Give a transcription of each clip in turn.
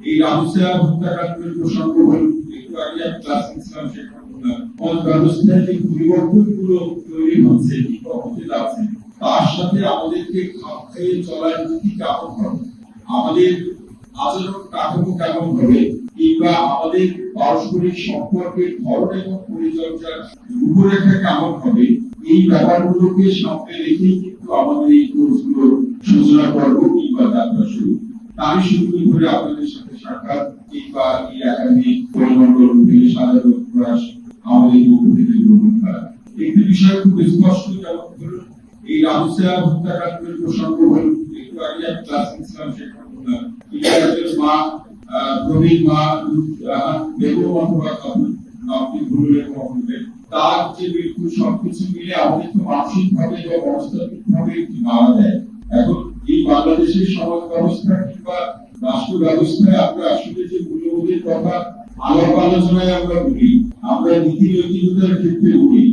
এই রামুসা হত্যাকাণ্ডের প্রসঙ্গ হল একটু আগে আমি ক্লাস নিয়েছিলাম সেখানে বললাম ব্যবস্থায় যে পরিবর্তনগুলো তৈরি হচ্ছে কিংবা হতে যাচ্ছে তার সাথে আমাদেরকে খাপ খাইয়ে চলার নীতি কেমন হবে, আমাদের আচরণ কাঠামো কেমন হবে, কিংবা আমাদের পারস্পরিক সম্পর্কের ধরন এবং পরিচর্যার রূপরেখা কেমন হবে, এই ব্যাপারগুলোকে সামনে রেখেই কিন্তু আমাদের এই কোর্সগুলো সূচনা করব কিংবা যাত্রা শুরু। আমি শুরু করে আপনাদের সাথে সাক্ষাৎ কিংবা এই একাডেমিক পরিমণ্ডল থেকে সাজানো প্রয়াস আমাদের পক্ষ থেকে গ্রহণ করা। একটি বিষয় খুব স্পষ্ট, যেমন ধরুন এই রামুসা হত্যাকাণ্ডের প্রসঙ্গ হল একটু আগে আমি ক্লাস নিয়েছিলাম সেখানে বললাম একজন মা প্রবীণ মা বেগম অথবা আপনি ভুলবেন কখনোবেন তার যে মৃত্যু সবকিছু মিলে আমাদের তো মানসিক ভাবে বা মনস্তাত্ত্বিক ভাবে মারা যায়। এখন এই বাংলাদেশের সমাজ ব্যবস্থা কিংবা রাষ্ট্র ব্যবস্থায় আমরা আসলে যে মূল্যবোধের কথা আলাপ আলোচনায় আমরা বলি, আমরা নীতি নৈতিকতার ক্ষেত্রে বলি,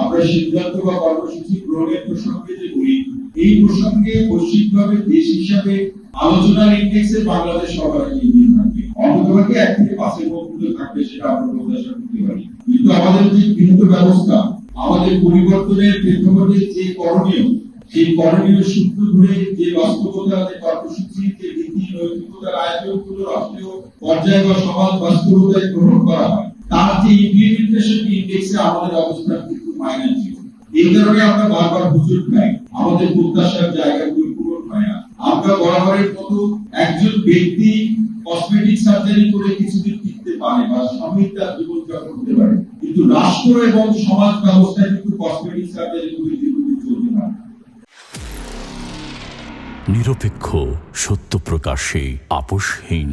আমরা সিদ্ধান্ত বা কর্মসূচি গ্রহণের প্রসঙ্গে যে বলি, এই প্রসঙ্গে বৈশ্বিকভাবে দেশ হিসাবে আলোচনার ইন্ডেক্সে বাংলাদেশ সবার এগিয়ে থাকবে। অন্ততপক্ষে 1 থেকে 5 এর মধ্যে থাকবে, সেটা আমরা প্রত্যাশা করতে পারি। কিন্তু আমাদের যে গৃহীত ব্যবস্থা, আমাদের পরিবর্তনের প্রেক্ষাপটে যে করণীয়, সেই করণীয় সূত্র ধরে যে বাস্তবতা, যে কর্মসূচি, যে নীতি নৈতিকতার আয়োজনগুলো রাষ্ট্রীয় পর্যায়ে বা সমাজ বাস্তবতায় গ্রহণ করা হয়, তার যে ইমপ্লিমেন্টেশন ইন্ডেক্সে আমাদের অবস্থান কিন্তু মাইনাস ছিল। এই কারণে আমরা বারবার হুজুর খাই, আমাদের প্রত্যাশার জায়গাগুলো পূরণ হয় না। আমরা বরাবরের মতো একজন ব্যক্তি কসমেটিক সার্জারি করে কিছুদিন টিকতে পারে বা স্বামী তার জীবনযাপন করতে পারে, কিন্তু রাষ্ট্র এবং সমাজ ব্যবস্থায় কিন্তু কসমেটিক সার্জারি করে জীবন চলতে পারে। নিরপেক্ষ, সত্য প্রকাশে আপোষহীন।